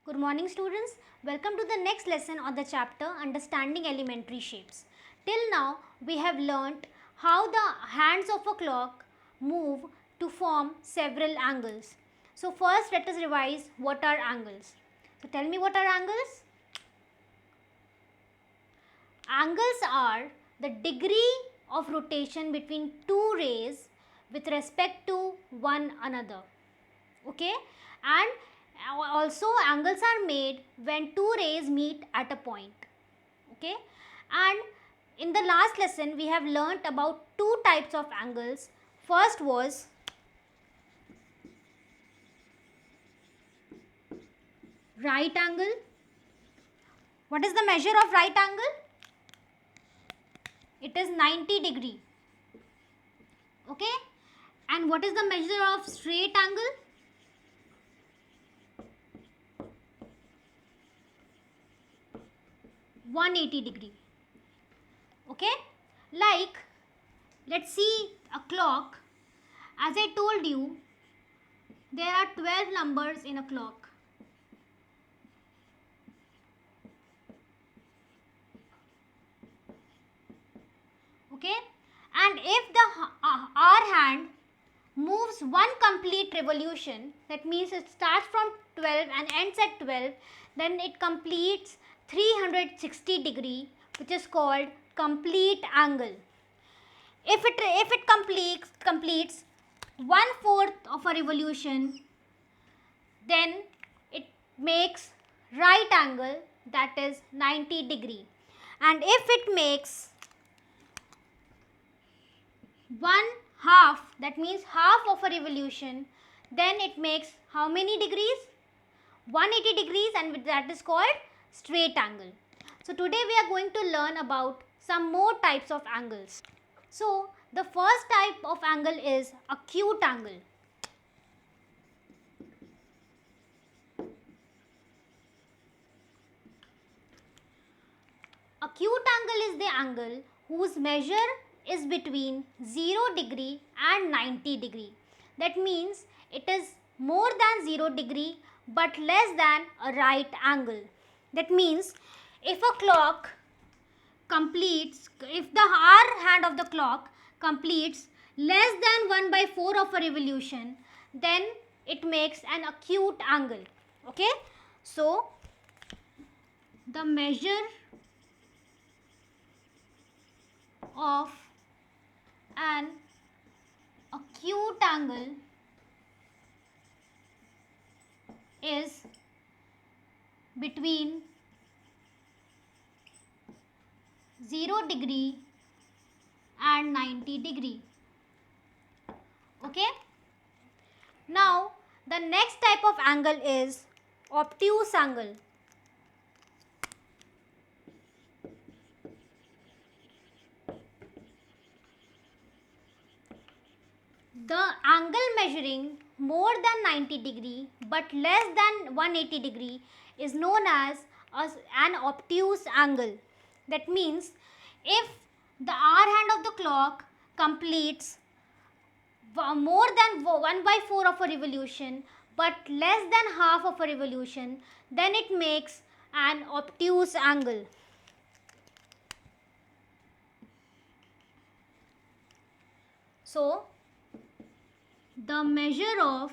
Good morning students. Welcome to the next lesson on the chapter Understanding Elementary Shapes. Till now we have learnt how the hands of a clock move to form several angles. So first let us revise what are angles. So tell me, what are angles? Angles are the degree of rotation between two rays with respect to one another. Okay, and also angles are made when two rays meet at a point. Okay, and in the last lesson we have learnt about two types of angles. First was right angle. What is the measure of right angle? It is 90 degree. Okay, and what is the measure of straight angle? (180°). Okay, like let's see a clock. As I told you, there are 12 numbers in a clock. Okay, and if the hour hand moves one complete revolution, that means it starts from 12 and ends at 12, then it completes 360°, which is called complete angle. If it completes 1/4 of a revolution, then it makes right angle, that is 90°. And if it makes 1/2, that means half of a revolution, then it makes how many degrees? 180°, and that is called straight angle. So today we are going to learn about some more types of angles. So the first type of angle is acute angle. Acute angle is the angle whose measure is between 0° and 90°. That means it is more than 0° but less than a right angle. That means if a clock completes, if the hour hand of the clock completes less than 1/4 of a revolution, then it makes an acute angle. Okay, so the measure of an acute angle is between 0° and 90°. Okay, now the next type of angle is obtuse angle. The angle measuring more than 90° but less than 180° is known as an obtuse angle. That means if the hour hand of the clock completes more than 1/4 of a revolution but less than half of a revolution, then it makes an obtuse angle. So the measure of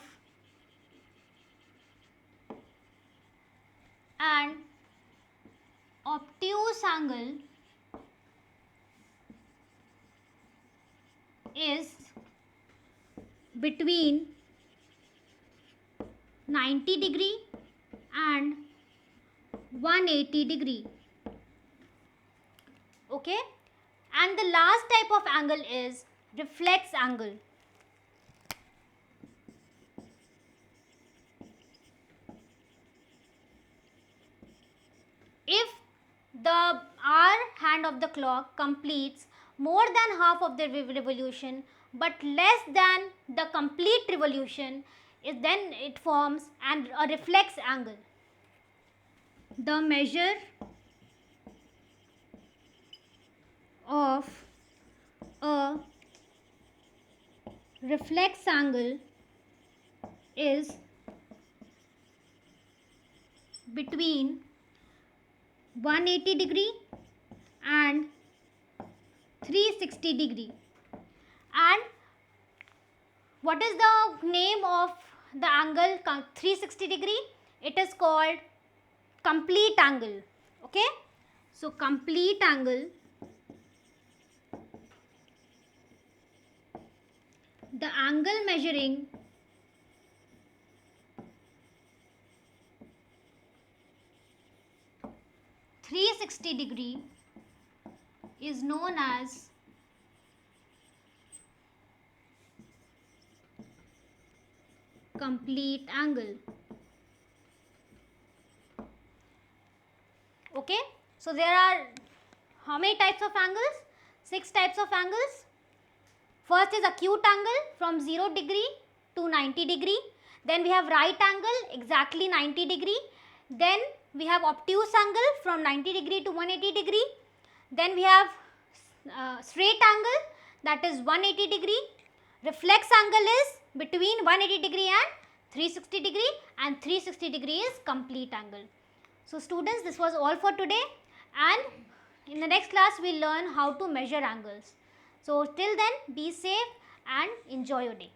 an obtuse angle is between 90° and 180°. Okay, and the last type of angle is reflex angle. If the hour hand of the clock completes more than half of the revolution but less than the complete revolution, then it forms a reflex angle. The measure of a reflex angle is between 180 degree and 360 degree. And what is the name of the angle 360 degree? It is called complete angle. Okay, so complete angle, the angle measuring (360° is known as complete angle. Okay, so there are how many types of angles? 6 types of angles. First is acute angle from 0 degree to 90 degree. Then we have right angle exactly 90 degree. Then we have obtuse angle from 90 degree to 180 degree. Then we have straight angle, that is 180 degree. Reflex angle is between 180 degree and 360 degree, and 360 degree is complete angle. So students, this was all for today, and in the next class we will learn how to measure angles. So till then, be safe and enjoy your day.